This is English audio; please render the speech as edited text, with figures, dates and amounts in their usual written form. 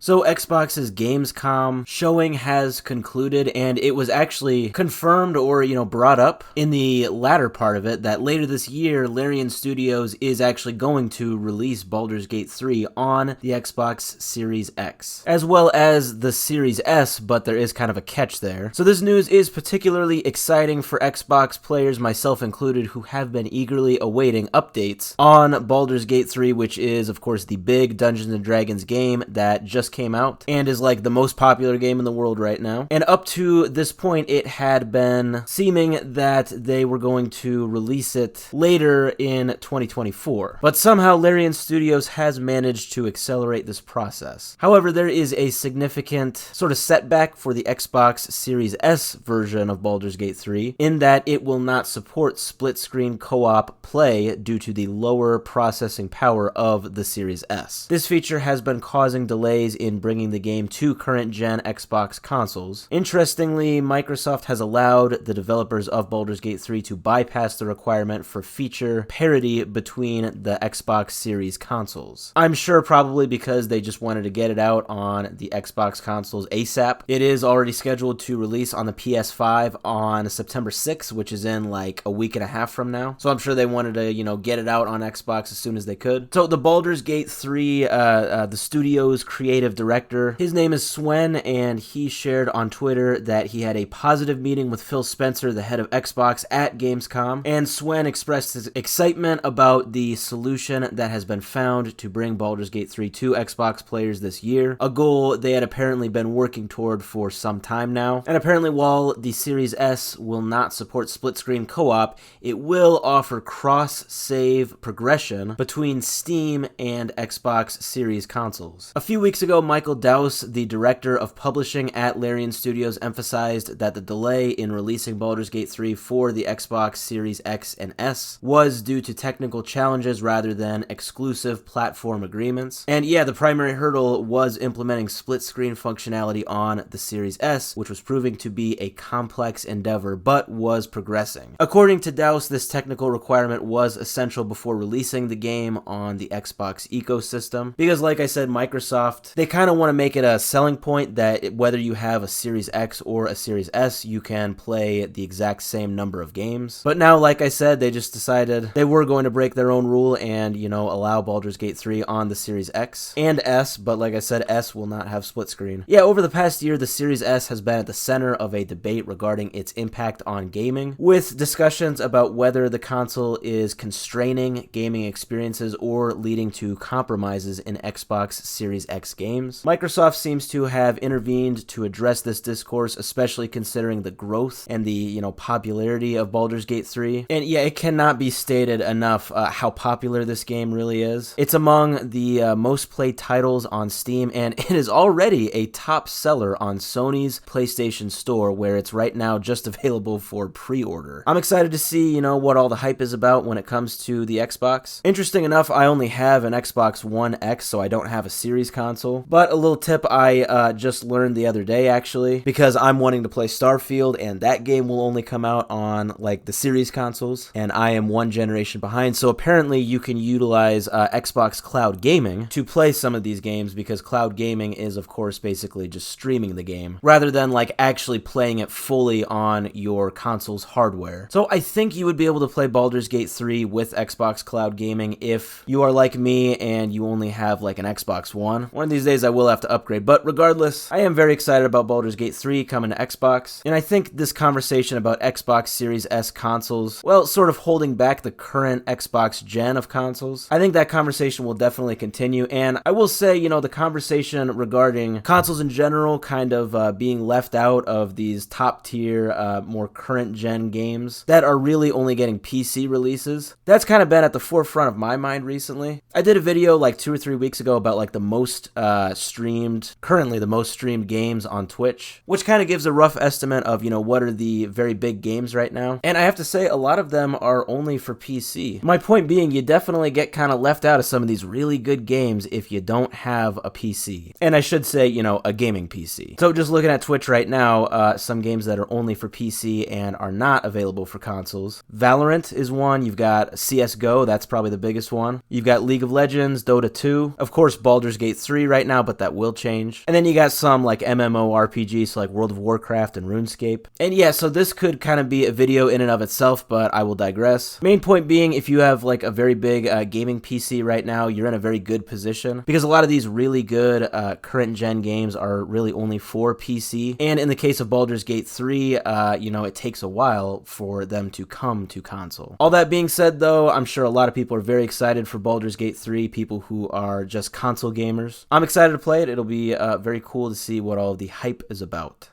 So Xbox's Gamescom showing has concluded, and it was actually confirmed or, brought up in the latter part of it that later this year, Larian Studios is actually going to release Baldur's Gate 3 on the Xbox Series X, as well as the Series S, but there is kind of a catch there. So this news is particularly exciting for Xbox players, myself included, who have been eagerly awaiting updates on Baldur's Gate 3, which is, of course, the big Dungeons & Dragons game that just came out and is like the most popular game in the world right now. And up to this point, it had been seeming that they were going to release it later in 2024. But somehow Larian Studios has managed to accelerate this process. However, there is a significant sort of setback for the Xbox Series S version of Baldur's Gate 3 in that it will not support split-screen co-op play due to the lower processing power of the Series S. This feature has been causing delays in bringing the game to current-gen Xbox consoles. Interestingly, Microsoft has allowed the developers of Baldur's Gate 3 to bypass the requirement for feature parity between the Xbox Series consoles. I'm sure probably because they just wanted to get it out on the Xbox consoles ASAP. It is already scheduled to release on the PS5 on September 6th, which is in like a week and a half from now. So I'm sure they wanted to, get it out on Xbox as soon as they could. So the Baldur's Gate 3, the studio's creative director, his name is Swen, and he shared on Twitter that he had a positive meeting with Phil Spencer, the head of Xbox, at Gamescom, and Swen expressed his excitement about the solution that has been found to bring Baldur's Gate 3 to Xbox players this year, a goal they had apparently been working toward for some time now. And apparently while the Series S will not support split-screen co-op, it will offer cross-save progression between Steam and Xbox Series consoles. A few weeks ago, Michael Dowse, the director of publishing at Larian Studios, emphasized that the delay in releasing Baldur's Gate 3 for the Xbox Series X and S was due to technical challenges rather than exclusive platform agreements. And yeah, the primary hurdle was implementing split-screen functionality on the Series S, which was proving to be a complex endeavor, but was progressing. According to Dowse, this technical requirement was essential before releasing the game on the Xbox ecosystem, because like I said, Microsoft, they kind of want to make it a selling point that whether you have a Series X or a Series S, you can play the exact same number of games. But now, like I said, they just decided they were going to break their own rule and, allow Baldur's Gate 3 on the Series X and S, but like I said, S will not have split screen. Yeah, over the past year, the Series S has been at the center of a debate regarding its impact on gaming, with discussions about whether the console is constraining gaming experiences or leading to compromises in Xbox Series X games. Microsoft seems to have intervened to address this discourse, especially considering the growth and the, popularity of Baldur's Gate 3. And yeah, it cannot be stated enough how popular this game really is. It's among the most played titles on Steam, and it is already a top seller on Sony's PlayStation Store, where it's right now just available for pre-order. I'm excited to see, what all the hype is about when it comes to the Xbox. Interesting enough, I only have an Xbox One X, so I don't have a Series console. But a little tip I just learned the other day, actually, because I'm wanting to play Starfield, and that game will only come out on, the Series consoles, and I am one generation behind, so apparently you can utilize Xbox Cloud Gaming to play some of these games, because Cloud Gaming is, of course, basically just streaming the game, rather than, actually playing it fully on your console's hardware. So I think you would be able to play Baldur's Gate 3 with Xbox Cloud Gaming if you are like me and you only have, an Xbox One. One of these days I will have to upgrade, but regardless, I am very excited about Baldur's Gate 3 coming to Xbox, and I think this conversation about Xbox Series S consoles, sort of holding back the current Xbox gen of consoles, I think that conversation will definitely continue, and I will say, the conversation regarding consoles in general kind of being left out of these top-tier, more current-gen games that are really only getting PC releases, that's kind of been at the forefront of my mind recently. I did a video 2 or 3 weeks ago about the most currently the most streamed games on Twitch, which kind of gives a rough estimate of, what are the very big games right now. And I have to say, a lot of them are only for PC. My point being, you definitely get kind of left out of some of these really good games if you don't have a PC. And I should say, a gaming PC. So just looking at Twitch right now, some games that are only for PC and are not available for consoles. Valorant is one. You've got CSGO, that's probably the biggest one. You've got League of Legends, Dota 2. Of course, Baldur's Gate 3 right now now, but that will change. And then you got some like MMORPGs, so like World of Warcraft and RuneScape. And yeah, so this could kind of be a video in and of itself, but I will digress. Main point being, if you have like a very big gaming PC right now, you're in a very good position, because a lot of these really good current gen games are really only for PC. And in the case of Baldur's Gate 3, you know, it takes a while for them to come to console. All that being said though, I'm sure a lot of people are very excited for Baldur's Gate 3, people who are just console gamers. I'm excited to play it. It'll be very cool to see what all of the hype is about.